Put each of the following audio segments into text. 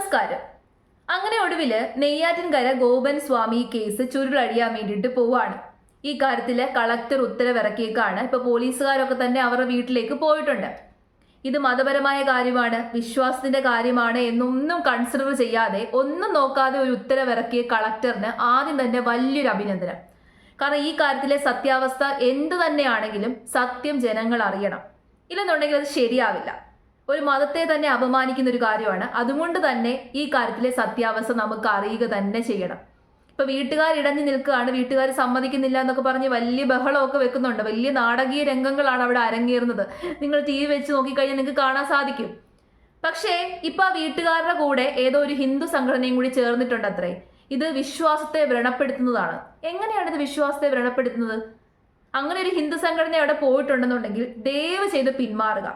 നമസ്കാരം. അങ്ങനെ ഒടുവില് നെയ്യാറ്റിൻകര ഗോപൻ സ്വാമി കേസ് ചുരുളഴിയാൻ വേണ്ടിയിട്ട് പോവാണ്. ഈ കാര്യത്തില് കളക്ടർ ഉത്തരവിറക്കിയേക്കാണ്. ഇപ്പൊ പോലീസുകാരൊക്കെ തന്നെ അവരുടെ വീട്ടിലേക്ക് പോയിട്ടുണ്ട്. ഇത് മതപരമായ കാര്യമാണ്, വിശ്വാസത്തിന്റെ കാര്യമാണ് എന്നൊന്നും കൺസിഡർ ചെയ്യാതെ, ഒന്നും നോക്കാതെ ഒരു ഉത്തരവിറക്കിയ കളക്ടറിന് ആദ്യം തന്നെ വലിയൊരു അഭിനന്ദനം. കാരണം ഈ കാര്യത്തിലെ സത്യാവസ്ഥ എന്ത് തന്നെയാണെങ്കിലും സത്യം ജനങ്ങൾ അറിയണം. ഇല്ലെന്നുണ്ടെങ്കിൽ അത് ശരിയാവില്ല. ഒരു മതത്തെ തന്നെ അപമാനിക്കുന്ന ഒരു കാര്യമാണ്. അതുകൊണ്ട് തന്നെ ഈ കാര്യത്തിലെ സത്യാവസ്ഥ നമുക്ക് അറിയുക തന്നെ ചെയ്യണം. ഇപ്പൊ വീട്ടുകാർ ഇടഞ്ഞു നിൽക്കുകയാണ്, വീട്ടുകാർ സമ്മതിക്കുന്നില്ല എന്നൊക്കെ പറഞ്ഞ് വലിയ ബഹളമൊക്കെ വെക്കുന്നുണ്ട്. വലിയ നാടകീയ രംഗങ്ങളാണ് അവിടെ അരങ്ങേറുന്നത്. നിങ്ങൾ TV വെച്ച് നോക്കിക്കഴിഞ്ഞാൽ നിങ്ങൾക്ക് കാണാൻ സാധിക്കും. പക്ഷേ ഇപ്പൊ ആ വീട്ടുകാരുടെ കൂടെ ഏതോ ഒരു ഹിന്ദു സംഘടനയും കൂടി ചേർന്നിട്ടുണ്ട് അത്രേ. ഇത് വിശ്വാസത്തെ വ്രണപ്പെടുത്തുന്നതാണ്. എങ്ങനെയാണ് ഇത് വിശ്വാസത്തെ വ്രണപ്പെടുത്തുന്നത്? അങ്ങനെ ഒരു ഹിന്ദു സംഘടന അവിടെ പോയിട്ടുണ്ടെന്നുണ്ടെങ്കിൽ ദയവ് ചെയ്ത് പിന്മാറുക.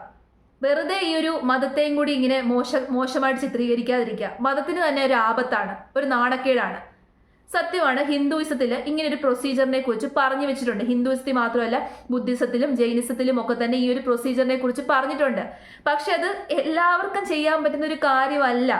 വെറുതെ ഈ ഒരു മതത്തെയും കൂടി ഇങ്ങനെ മോശമായിട്ട് ചിത്രീകരിക്കാതിരിക്കുക. മതത്തിന് തന്നെ ഒരു ആപത്താണ്, ഒരു നാണക്കേടാണ്. സത്യമാണ്, ഹിന്ദുയിസത്തിൽ ഇങ്ങനെ ഒരു പ്രൊസീജിയറിനെ കുറിച്ച് പറഞ്ഞു വെച്ചിട്ടുണ്ട്. ഹിന്ദുയിസത്തിൽ മാത്രമല്ല, ബുദ്ധിസത്തിലും ജൈനിസത്തിലും ഒക്കെ തന്നെ ഈ ഒരു പ്രൊസീജിയറിനെ കുറിച്ച് പറഞ്ഞിട്ടുണ്ട്. പക്ഷെ അത് എല്ലാവർക്കും ചെയ്യാൻ പറ്റുന്ന ഒരു കാര്യമല്ല.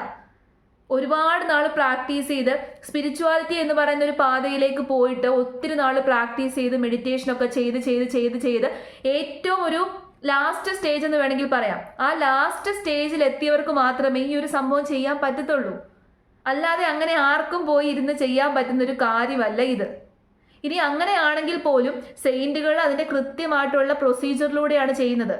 ഒരുപാട് നാൾ പ്രാക്ടീസ് ചെയ്ത് സ്പിരിച്വാലിറ്റി എന്ന് പറയുന്ന ഒരു പാതയിലേക്ക് പോയിട്ട് ഒത്തിരി നാൾ പ്രാക്ടീസ് ചെയ്ത് മെഡിറ്റേഷനൊക്കെ ചെയ്ത് ഏറ്റവും ഒരു ലാസ്റ്റ് സ്റ്റേജ് എന്ന് വേണമെങ്കിൽ പറയാം. ആ ലാസ്റ്റ് സ്റ്റേജിൽ എത്തിയവർക്ക് മാത്രമേ ഈ ഒരു സംഭവം ചെയ്യാൻ പറ്റത്തുള്ളൂ. അല്ലാതെ അങ്ങനെ ആർക്കും പോയി ഇരുന്ന് ചെയ്യാൻ പറ്റുന്ന ഒരു കാര്യമല്ല ഇത്. ഇനി അങ്ങനെയാണെങ്കിൽ പോലും സെയിന്റുകൾ അതിന്റെ കൃത്യമായിട്ടുള്ള പ്രൊസീജിയറിലൂടെയാണ് ചെയ്യുന്നത്.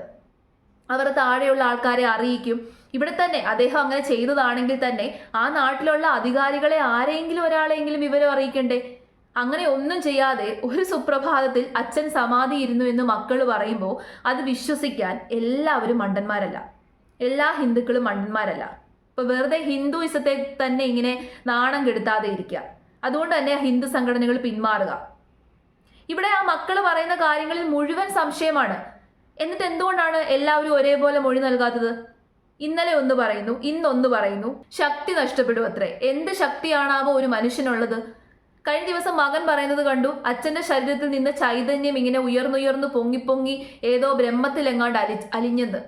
അവർ താഴെയുള്ള ആൾക്കാരെ അറിയിക്കും. ഇവിടെ തന്നെ അദ്ദേഹം അങ്ങനെ ചെയ്തതാണെങ്കിൽ തന്നെ ആ നാട്ടിലുള്ള അധികാരികളെ ആരെങ്കിലും ഒരാളെങ്കിലും വിവരം അറിയിക്കണ്ടേ? അങ്ങനെ ഒന്നും ചെയ്യാതെ ഒരു സുപ്രഭാതത്തിൽ അച്ഛൻ സമാധി ഇരുന്നു എന്ന് മക്കൾ പറയുമ്പോൾ അത് വിശ്വസിക്കാൻ എല്ലാവരും മണ്ടന്മാരല്ല, എല്ലാ ഹിന്ദുക്കളും മണ്ടന്മാരല്ല. ഇപ്പൊ വെറുതെ ഹിന്ദുയിസത്തെ തന്നെ ഇങ്ങനെ നാണം കെടുത്താതെ ഇരിക്കുക. അതുകൊണ്ട് തന്നെ ഹിന്ദു സംഘടനകൾ പിന്മാറുക. ഇവിടെ ആ മക്കൾ പറയുന്ന കാര്യങ്ങളിൽ മുഴുവൻ സംശയമാണ്. എന്നിട്ട് എന്തുകൊണ്ടാണ് എല്ലാവരും ഒരേപോലെ മൊഴി നൽകാത്തത്? ഇന്നലെ ഒന്ന് പറയുന്നു, ഇന്നൊന്ന് പറയുന്നു. ശക്തി നഷ്ടപ്പെടും അത്രേ. എന്ത് ശക്തിയാണാവോ ഒരു മനുഷ്യനുള്ളത്? കഴിഞ്ഞ ദിവസം മകൻ പറയുന്നത് കണ്ടു, അച്ഛന്റെ ശരീരത്തിൽ നിന്ന് ചൈതന്യം ഇങ്ങനെ ഉയർന്നുയർന്നു പൊങ്ങി ഏതോ ബ്രഹ്മത്തിലെങ്ങാണ്ട് അലിഞ്ഞത്.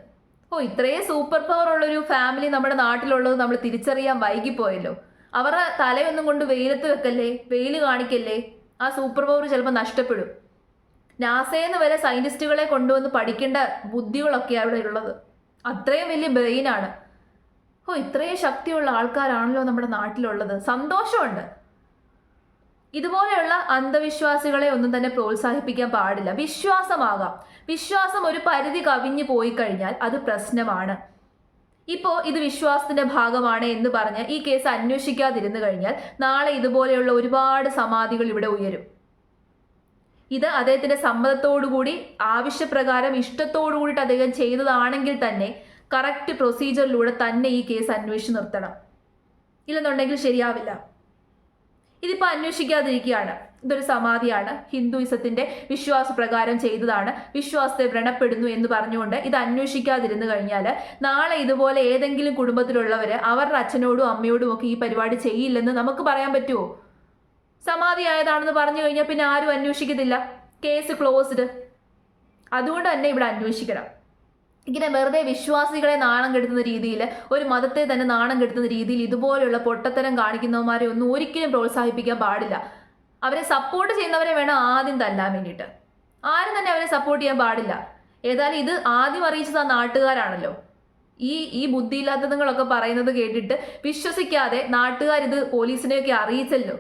ഇത്രയും സൂപ്പർ പവർ ഉള്ളൊരു ഫാമിലി നമ്മുടെ നാട്ടിലുള്ളത് നമ്മൾ തിരിച്ചറിയാൻ വൈകിപ്പോയല്ലോ. അവരുടെ തലയൊന്നും കൊണ്ട് വെയിലത്ത് വെക്കല്ലേ, വെയിൽ കാണിക്കല്ലേ. ആ സൂപ്പർ പവർ ചിലപ്പോൾ നഷ്ടപ്പെടും. നാസയെന്ന് വരെ സയന്റിസ്റ്റുകളെ കൊണ്ടുവന്ന് പഠിക്കേണ്ട ബുദ്ധികളൊക്കെ അവിടെ ഉള്ളത്. അത്രയും വലിയ ബ്രെയിനാണ്. ഇത്രയും ശക്തിയുള്ള ആൾക്കാരാണല്ലോ നമ്മുടെ നാട്ടിലുള്ളത്. സന്തോഷമുണ്ട്. ഇതുപോലെയുള്ള അന്ധവിശ്വാസികളെ ഒന്നും തന്നെ പ്രോത്സാഹിപ്പിക്കാൻ പാടില്ല. വിശ്വാസമാകാം, വിശ്വാസം ഒരു പരിധി കവിഞ്ഞു പോയി കഴിഞ്ഞാൽ അത് പ്രശ്നമാണ്. ഇപ്പോൾ ഇത് വിശ്വാസത്തിന്റെ ഭാഗമാണ് എന്ന് പറഞ്ഞ് ഈ കേസ് അന്വേഷിക്കാതിരുന്നു കഴിഞ്ഞാൽ നാളെ ഇതുപോലെയുള്ള ഒരുപാട് സമാധികൾ ഇവിടെ ഉയരും. ഇത് അദ്ദേഹത്തിന്റെ സമ്മതത്തോടുകൂടി, ആവശ്യപ്രകാരം, ഇഷ്ടത്തോടു കൂടിയിട്ട് അദ്ദേഹം ചെയ്തതാണെങ്കിൽ തന്നെ കറക്റ്റ് പ്രൊസീജിയറിലൂടെ തന്നെ ഈ കേസ് അന്വേഷിച്ച് നിർത്തണം. ഇല്ലെന്നുണ്ടെങ്കിൽ ശരിയാവില്ല. ഇതിപ്പോൾ അന്വേഷിക്കാതിരിക്കുകയാണ്. ഇതൊരു സമാധിയാണ്, ഹിന്ദുയിസത്തിന്റെ വിശ്വാസപ്രകാരം ചെയ്തതാണ്, വിശ്വാസത്തെ വ്രണപ്പെടുന്നു എന്ന് പറഞ്ഞുകൊണ്ട് ഇത് അന്വേഷിക്കാതിരുന്നു കഴിഞ്ഞാൽ നാളെ ഇതുപോലെ ഏതെങ്കിലും കുടുംബത്തിലുള്ളവര് അവരുടെ അച്ഛനോടും അമ്മയോടും ഒക്കെ ഈ പരിപാടി ചെയ്യില്ലെന്ന് നമുക്ക് പറയാൻ പറ്റുമോ? സമാധി ആയതാണെന്ന് പറഞ്ഞു കഴിഞ്ഞാൽ പിന്നെ ആരും അന്വേഷിക്കത്തില്ല. Case closed. അതുകൊണ്ട് തന്നെ ഇവിടെ അന്വേഷിക്കണം. ഇങ്ങനെ വെറുതെ വിശ്വാസികളെ നാണം കെടുത്തുന്ന രീതിയിൽ, ഒരു മതത്തെ തന്നെ നാണം കെടുത്തുന്ന രീതിയിൽ ഇതുപോലെയുള്ള പൊട്ടത്തരം കാണിക്കുന്നവന്മാരെ ഒന്നും ഒരിക്കലും പ്രോത്സാഹിപ്പിക്കാൻ പാടില്ല. അവരെ സപ്പോർട്ട് ചെയ്യുന്നവരെ വേണം ആദ്യം തല്ലാൻ വേണ്ടിയിട്ട്. ആരും തന്നെ അവരെ സപ്പോർട്ട് ചെയ്യാൻ പാടില്ല. ഏതായാലും ഇത് ആദ്യം അറിയിച്ചത് ആ നാട്ടുകാരാണല്ലോ. ഈ ബുദ്ധിയില്ലാത്തതുങ്ങളൊക്കെ പറയുന്നത് കേട്ടിട്ട് വിശ്വസിക്കാതെ നാട്ടുകാർ ഇത് പോലീസിനെയൊക്കെ അറിയിച്ചല്ലോ.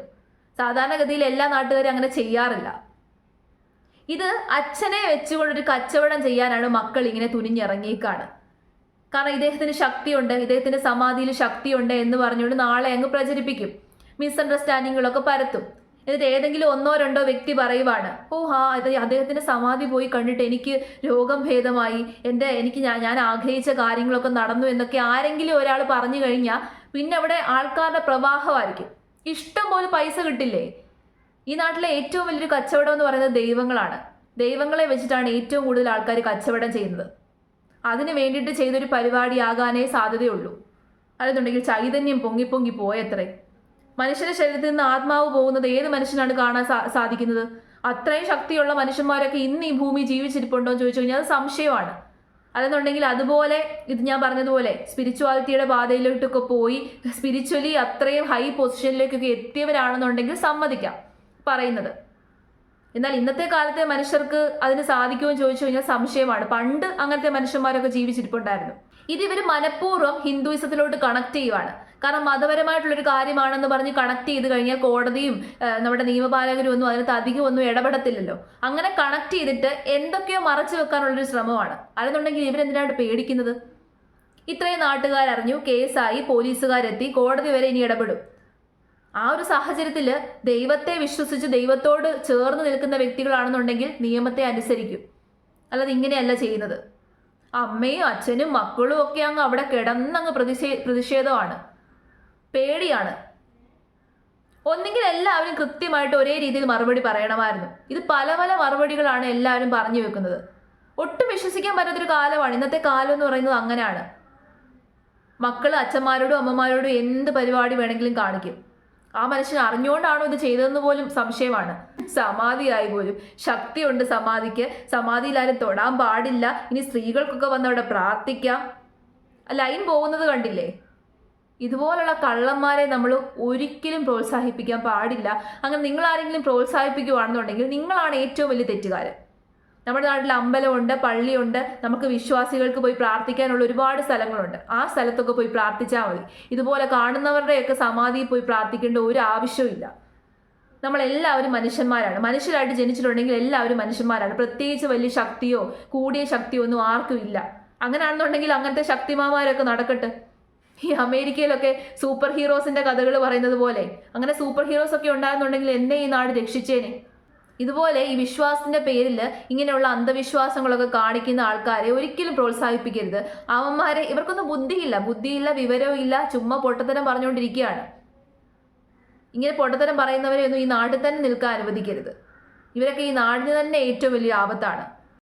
സാധാരണഗതിയിൽ എല്ലാ നാട്ടുകാരും അങ്ങനെ ചെയ്യാറില്ല. ഇത് അച്ഛനെ വെച്ചുകൊണ്ടൊരു കച്ചവടം ചെയ്യാനാണ് മക്കൾ ഇങ്ങനെ തുനിഞ്ഞിറങ്ങിയേക്കാണ്. കാരണം ഇദ്ദേഹത്തിന് ശക്തിയുണ്ട്, ഇദ്ദേഹത്തിന്റെ സമാധിയിൽ ശക്തിയുണ്ട് എന്ന് പറഞ്ഞുകൊണ്ട് നാളെ അങ്ങ് പ്രചരിപ്പിക്കും. മിസ്അണ്ടർസ്റ്റാൻഡിങ്ങുകളൊക്കെ പരത്തും. എന്നിട്ട് ഏതെങ്കിലും ഒന്നോ രണ്ടോ വ്യക്തി പറയുവാണ്, അദ്ദേഹത്തിന്റെ സമാധി പോയി കണ്ടിട്ട് എനിക്ക് രോഗം ഭേദമായി, ഞാൻ ആഗ്രഹിച്ച കാര്യങ്ങളൊക്കെ നടന്നു എന്നൊക്കെ ആരെങ്കിലും ഒരാൾ പറഞ്ഞു കഴിഞ്ഞാൽ പിന്നെ അവിടെ ആൾക്കാരുടെ പ്രവാഹമായിരിക്കും. ഇഷ്ടം പോലെ പൈസ കിട്ടില്ലേ? ഈ നാട്ടിലെ ഏറ്റവും വലിയൊരു കച്ചവടം എന്ന് പറയുന്നത് ദൈവങ്ങളാണ്. ദൈവങ്ങളെ വെച്ചിട്ടാണ് ഏറ്റവും കൂടുതൽ ആൾക്കാർ കച്ചവടം ചെയ്യുന്നത്. അതിന് വേണ്ടിയിട്ട് ചെയ്തൊരു പരിപാടിയാകാനേ സാധ്യതയുള്ളൂ. അല്ലെന്നുണ്ടെങ്കിൽ ചൈതന്യം പൊങ്ങി പോയത്രേ. മനുഷ്യന്റെ ശരീരത്തിൽ നിന്ന് ആത്മാവ് പോകുന്നത് ഏത് മനുഷ്യനാണ് കാണാൻ സാധിക്കുന്നത്? അത്രയും ശക്തിയുള്ള മനുഷ്യന്മാരൊക്കെ ഇന്ന് ഈ ഭൂമി ജീവിച്ചിരിപ്പുണ്ടോ എന്ന് ചോദിച്ചു കഴിഞ്ഞാൽ അത് സംശയമാണ്. അല്ലെന്നുണ്ടെങ്കിൽ അതുപോലെ ഇത് ഞാൻ പറഞ്ഞതുപോലെ സ്പിരിച്വാലിറ്റിയുടെ പാതയിലോട്ടൊക്കെ പോയി സ്പിരിച്വലി അത്രയും ഹൈ പൊസിഷനിലേക്കൊക്കെ എത്തിയവരാണെന്നുണ്ടെങ്കിൽ സമ്മതിക്കാം പറയുന്നത്. എന്നാൽ ഇന്നത്തെ കാലത്തെ മനുഷ്യർക്ക് അതിന് സാധിക്കുമെന്ന് ചോദിച്ചു കഴിഞ്ഞാൽ സംശയമാണ്. പണ്ട് അങ്ങനത്തെ മനുഷ്യന്മാരൊക്കെ ജീവിച്ചിരിപ്പുണ്ടായിരുന്നു. ഇത് ഇവർ മനഃപൂർവ്വം ഹിന്ദുയിസത്തിലോട്ട് കണക്ട് ചെയ്യുവാണ്. കാരണം മതപരമായിട്ടുള്ളൊരു കാര്യമാണെന്ന് പറഞ്ഞ് കണക്ട് ചെയ്ത് കഴിഞ്ഞാൽ കോടതിയും നമ്മുടെ നിയമപാലകരും ഒന്നും അതിനകത്ത് അധികം ഒന്നും ഇടപെടത്തില്ലല്ലോ. അങ്ങനെ കണക്ട് ചെയ്തിട്ട് എന്തൊക്കെയോ മറച്ചു വെക്കാനുള്ളൊരു ശ്രമമാണ്. അല്ലെന്നുണ്ടെങ്കിൽ ഇവരെന്തിനായിട്ട് പേടിക്കുന്നത്? ഇത്രയും നാട്ടുകാരറിഞ്ഞു, കേസായി, പോലീസുകാരെത്തി, കോടതി വരെ ഇനി ഇടപെടും. ആ ഒരു സാഹചര്യത്തിൽ ദൈവത്തെ വിശ്വസിച്ച് ദൈവത്തോട് ചേർന്ന് നിൽക്കുന്ന വ്യക്തികളാണെന്നുണ്ടെങ്കിൽ നിയമത്തെ അനുസരിക്കും. അല്ലാതെ ഇങ്ങനെയല്ല ചെയ്യുന്നത്. അമ്മയും അച്ഛനും മക്കളും ഒക്കെ അങ്ങ് അവിടെ കിടന്നങ്ങ് പ്രതിഷേധമാണ്, പേടിയാണ്. ഒന്നെങ്കിൽ എല്ലാവരും കൃത്യമായിട്ട് ഒരേ രീതിയിൽ മറുപടി പറയണമായിരുന്നു. ഇത് പല പല മറുപടികളാണ് എല്ലാവരും പറഞ്ഞു വെക്കുന്നത്. ഒട്ടും വിശ്വസിക്കാൻ പറ്റാത്തൊരു കാലമാണ് ഇന്നത്തെ കാലം എന്ന് പറയുന്നത്. അങ്ങനെയാണ്. മക്കൾ അച്ഛന്മാരോടും അമ്മമാരോടും എന്ത് പരിപാടി വേണമെങ്കിലും കാണിക്കും. ആ മനുഷ്യൻ അറിഞ്ഞുകൊണ്ടാണോ ഇത് ചെയ്തതെന്ന് പോലും സംശയമാണ്. സമാധിയായി പോലും, ശക്തിയുണ്ട് സമാധിക്ക്, സമാധിയിൽ ആരും തൊടാൻ പാടില്ല, ഇനി സ്ത്രീകൾക്കൊക്കെ വന്ന് അവിടെ പ്രാർത്ഥിക്കാം. ലൈൻ പോകുന്നത് കണ്ടില്ലേ? ഇതുപോലുള്ള കള്ളന്മാരെ നമ്മൾ ഒരിക്കലും പ്രോത്സാഹിപ്പിക്കാൻ പാടില്ല. അങ്ങനെ നിങ്ങൾ ആരെങ്കിലും പ്രോത്സാഹിപ്പിക്കുകയാണെന്നുണ്ടെങ്കിൽ നിങ്ങളാണ് ഏറ്റവും വലിയ തെറ്റുകാരൻ. നമ്മുടെ നാട്ടിൽ അമ്പലമുണ്ട്, പള്ളിയുണ്ട്, നമുക്ക് വിശ്വാസികൾക്ക് പോയി പ്രാർത്ഥിക്കാനുള്ള ഒരുപാട് സ്ഥലങ്ങളുണ്ട്. ആ സ്ഥലത്തൊക്കെ പോയി പ്രാർത്ഥിച്ചാൽ മതി. ഇതുപോലെ കാണുന്നവരുടെയൊക്കെ സമാധിയിൽ പോയി പ്രാർത്ഥിക്കേണ്ട ഒരു ആവശ്യവും. നമ്മളെല്ലാവരും മനുഷ്യന്മാരാണ്. മനുഷ്യരായിട്ട് ജനിച്ചിട്ടുണ്ടെങ്കിൽ എല്ലാവരും മനുഷ്യന്മാരാണ്. പ്രത്യേകിച്ച് വലിയ ശക്തിയോ കൂടിയ ശക്തിയോ ഒന്നും ആർക്കും ഇല്ല. അങ്ങനെയാണെന്നുണ്ടെങ്കിൽ അങ്ങനത്തെ ശക്തിമാന്മാരൊക്കെ നടക്കട്ടെ. ഈ അമേരിക്കയിലൊക്കെ സൂപ്പർ ഹീറോസിന്റെ കഥകൾ പറയുന്നത് പോലെ അങ്ങനെ സൂപ്പർ ഹീറോസ് ഒക്കെ ഉണ്ടായിരുന്നുണ്ടെങ്കിൽ എന്നെ ഈ നാട് രക്ഷിച്ചേനെ. ഇതുപോലെ ഈ വിശ്വാസത്തിന്റെ പേരിൽ ഇങ്ങനെയുള്ള അന്ധവിശ്വാസങ്ങളൊക്കെ കാണിക്കുന്ന ആൾക്കാരെ ഒരിക്കലും പ്രോത്സാഹിപ്പിക്കരുത്. ഇവർക്കൊന്നും ബുദ്ധിയില്ല, വിവരവും ഇല്ല, ചുമ്മാ പൊട്ടത്തരം പറഞ്ഞുകൊണ്ടിരിക്കുകയാണ്. ഇങ്ങനെ പൊട്ടത്തരം പറയുന്നവരെ ഒന്നും ഈ നാട്ടിൽ തന്നെ നിൽക്കാൻ അനുവദിക്കരുത്. ഇവരൊക്കെ ഈ നാടിന് തന്നെ ഏറ്റവും വലിയ ആപത്താണ്.